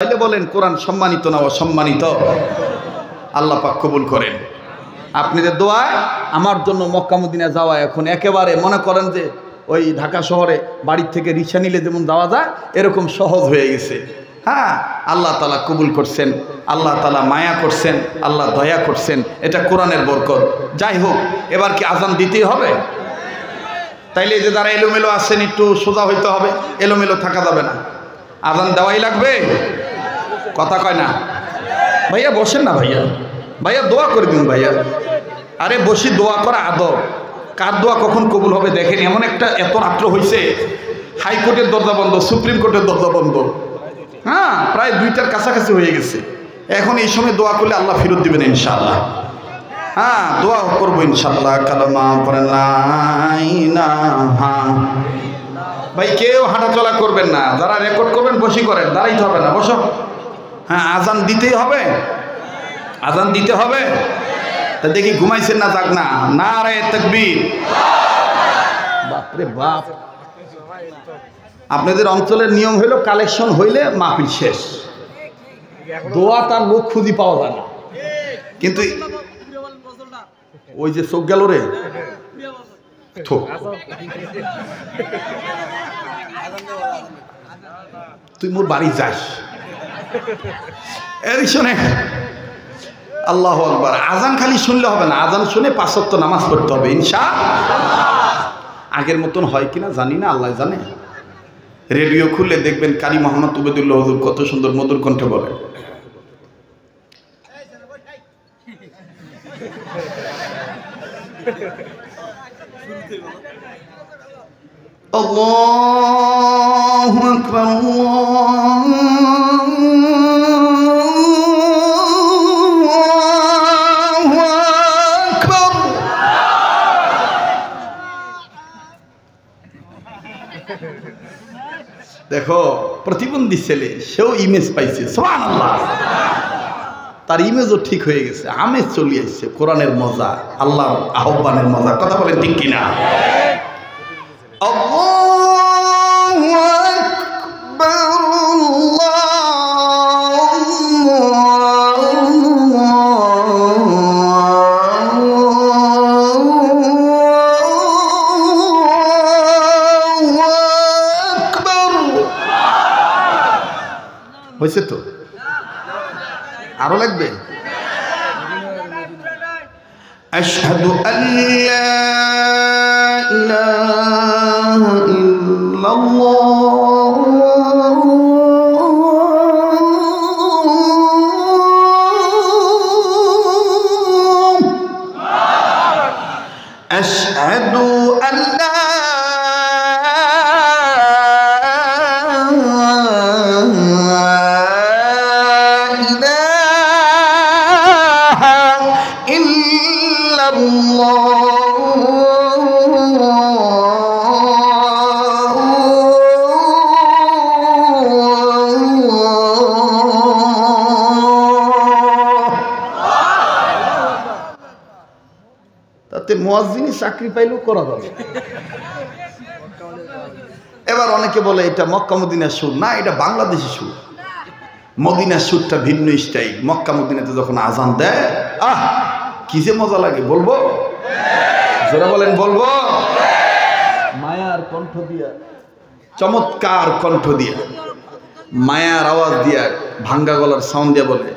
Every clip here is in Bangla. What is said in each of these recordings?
তাইলে বলেন কোরআন সম্মানিত না অসম্মানিত? আল্লাহ পাক কবুল করেন। আপনাদের দোয়ায় আমার জন্য মক্কা মদিনা যাওয়া এখন একেবারে মনে করেন যে ওই ঢাকা শহরে বাড়ির থেকে রিক্সা নিলে যেমন যাওয়া যায় এরকম সহজ হয়ে গেছে। হ্যাঁ, আল্লাহ তাআলা কবুল করছেন, আল্লাহ তাআলা মায়া করছেন, আল্লাহ দয়া করছেন, এটা কোরআনের বরকত। যাই হোক, এবার কি আজান দিতেই হবে? তাইলে যে যারা এলোমেলো আসছেন একটু সোজা হইতে হবে, এলোমেলো থাকা যাবে না, আজান দেওয়াই লাগবে। কথা কয় না ভাইয়া? বসেন না ভাইয়া, ভাইয়া দোয়া করে দিন ভাইয়া। আরে বসি, দোয়া করা আদব। কার দোয়া কখন কবুল হবে দেখেন। এমন একটা এত রাত্র হয়েছে, হাইকোর্টের দরজা বন্ধ, সুপ্রিম কোর্টের দরজা বন্ধ। হ্যাঁ, প্রায় 2টার কাছাকাছি হয়ে গেছে। এখন এই সময় দোয়া করলে আল্লাহ ফেরত দিবেন ইনশাআল্লাহ। হ্যাঁ, দোয়া করবো ইনশাআল্লাহ। কালামা পড়েন না। হ্যাঁ ভাই, কেউ হাঁটাচলা করবেন না, যারা রেকর্ড করবেন বসি করেন, দাঁড়াইতে হবে না, বসো। হ্যাঁ, আজান দিতেই হবে, আজান দিতে হবে। তা দেখি ঘুমাইছেন না, যাক না। নারে তাকবীর, বাপরে বাপ। আপনাদের অঞ্চলের নিয়ম হইল কালেকশন হইলে মাহফিল শেষ, দোয়া তার লোক খুঁজি পাওয়া যায় না। কিন্তু ওই যে চোখ গেল রে, তুই মোর বাড়ি যাস। এই শোনে, আল্লাহু আকবার। আজান খালি শুনলে হবে না, আজান শুনে 5 ওয়াক্ত নামাজ পড়তে হবে ইনশাআল্লাহ। আগের মতন হয় কিনা জানি না, আল্লাহ জানে। রেডিও খুললে দেখবেন কারি মোহাম্মদ উবেদুল্লাহ হুজুর কত সুন্দর মধুর কণ্ঠে বলে। আল্লাহু আকবার, আল্লাহু আকবার। দেখো, প্রতিবন্ধী ছেলে, সেও ইমেজ পাইছে। সুবহানাল্লাহ, তার ইমেজও ঠিক হয়ে গেছে, আমেজ চলে আসছে। কোরআনের মজা, আল্লাহর আহ্বানের মজা। কথা বলেন ঠিক কিনা? আল্লাহু আকবার, হয়েছে তো? আরো লাগবে? আশহাদু আল্লা ইলাহা ইল্লাল্লাহ আশহাদু আল্লা মুয়াজ্জিনি চাকরি পাইলেও করা যাবে। এবার অনেকে বলে এটা মক্কা মদিনার সুর। না, এটা বাংলাদেশি সুর। মদিনার সুরটা ভিন্ন স্টাইল। মক্কা মদিনাতে যখন আজান দেয়, আহ কি যে মজা লাগে, বলবো? যারা বলেন বলবো? মায়ার কণ্ঠ দিয়া, চমৎকার কণ্ঠ দিয়া, মায়ার আওয়াজ দিয়া, ভাঙ্গা গলার সাউন্ড দিয়া বলে,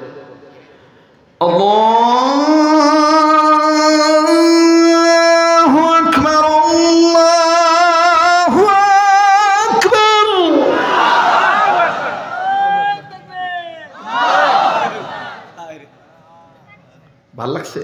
ভাল লাগছে?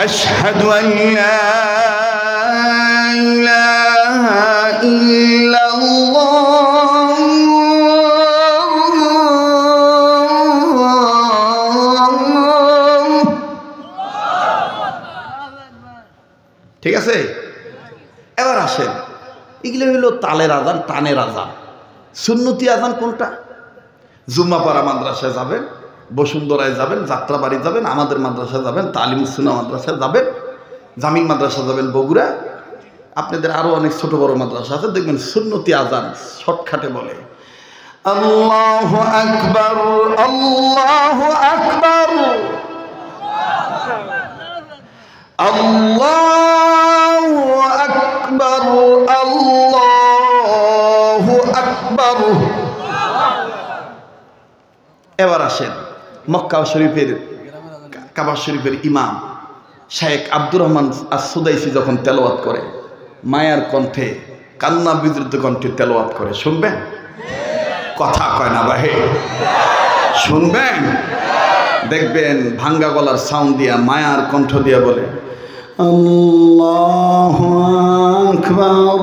أشهد أن لا إله إلا الله ঠিক আছে? এবার আসেন, এগুলো হইল তালের আজান, টানের আজান। সুন্নতি আজান কোনটা? জুম্মাপাড়া মাদ্রাসায় যাবেন, বসুন্ধরায় যাবেন, যাত্রাবাড়ি যাবেন, আমাদের মাদ্রাসায় যাবেন, তালিম সুন্নাহ মাদ্রাসায় যাবেন, জামিল মাদ্রাসা যাবেন বগুড়া, আপনাদের আরো অনেক ছোট বড় মাদ্রাসা আছে, দেখবেন সুন্নতি আজান শর্টকাটে বলে আল্লাহু আকবার, আল্লাহু আকবার, আল্লাহু আকবার, আল্লাহু আকবার। এবার আসেন, মক্কা শরীফের কাবা শরীফের ইমাম শেখ আব্দুর রহমান আস-সুদাইসি যখন তেলাওয়াত করে, মায়ার কণ্ঠে, কান্না বিদ্রুত কণ্ঠে তেলাওয়াত করে, শুনবেন? কথা কয় না ভাই, শুনবেন? দেখবেন ভাঙ্গা গলার সাউন্ড দিয়া, মায়ার কণ্ঠ দিয়া বলে আল্লাহু আকবার,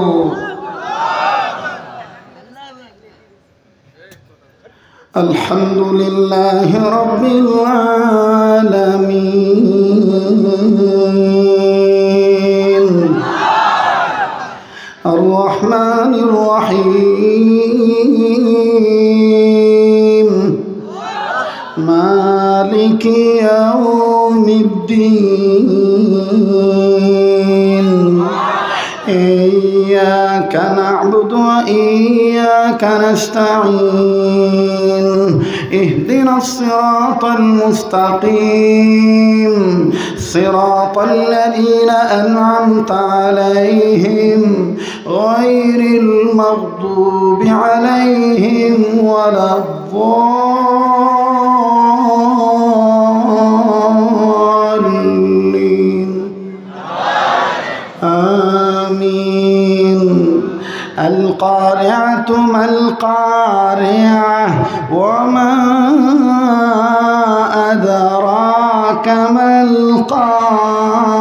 আলহামদুলিল্লাহি রাব্বিল আলামিন, আর রহমানির রহিম, মালিকি ইয়াউমিদ্দিন, ইয়্যাকা না'বুদু ওয়া ইয়্যাকা নাস্তাঈন, ইহদিনাস সিরাতাল মুস্তাকিম, সিরাতাল লাযীনা আন'আমতা আলাইহিম গায়রিল মাগদুবি আলাইহিম ওয়ালাদ-দাল্লিন। آمين. القارعة ما القارعة وما أدراك ما القارعة।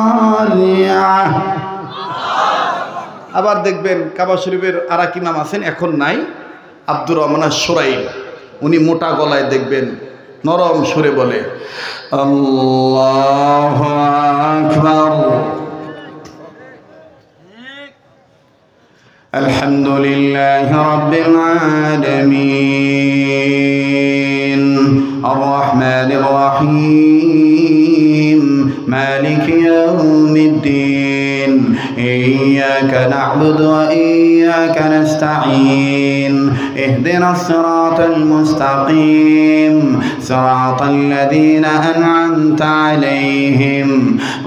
আবার দেখবেন কাবা শরীফের আরেক ইমাম আছেন, এখন নাই, আব্দুর রহমান আশ-শুরাইম, উনি মোটা গলায় দেখবেন নরম সুরে বলে আল্লাহু আকবার, আলহামদুলিল্লাহি রাব্বিল আলামিন, আর রহমানির রহিম, মালিকি ইয়াউমিদ্দিন, ইয়্যাকা না'বুদু ওয়া ইয়্যাকা নাস্তাঈন, ইহদিনাস সিরাতাল মুস্তাকিম, সিরাতাল লাযীনা আন'আমতা আলাইহিম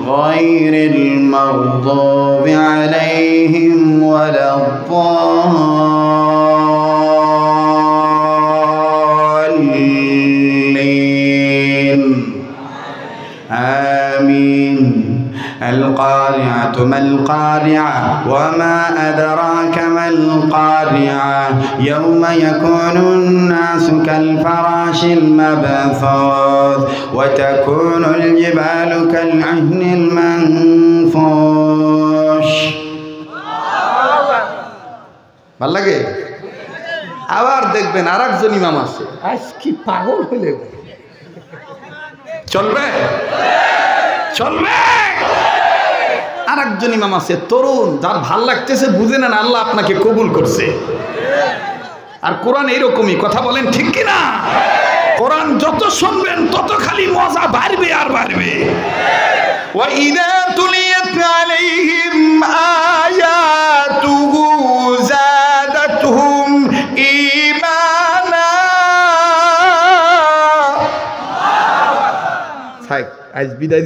গায়রিল মাগদুবি আলাইহিম ওয়ালাদ-দাল্লিন। آمين. القارعة ما القارعة وما أدراك ما القارعة يوم يكون الناس كالفراش المبثوث وتكون الجبال كالعهن المنفوش। ভাল লাগে? আবার দেখবেন আরেকজন ইমাম আছে, আজ কি পাগল হইলে চলবে? চলবে? আরেকজন ইমাম আছে তরুণ, যার ভাল লাগতেছে, বুঝে নেন আল্লাহ আপনাকে কবুল করছে। আর কোরআন এইরকমই, কথা বলেন ঠিক কিনা? কোরআন যত শুনবেন তত খালি মজা বাড়বে আর বাড়বে। ওয়া ইযা তুলিয়াত আলাইহিম আয়াতুহু যাদাতুহুম ঈমানা। আজ বিদায়।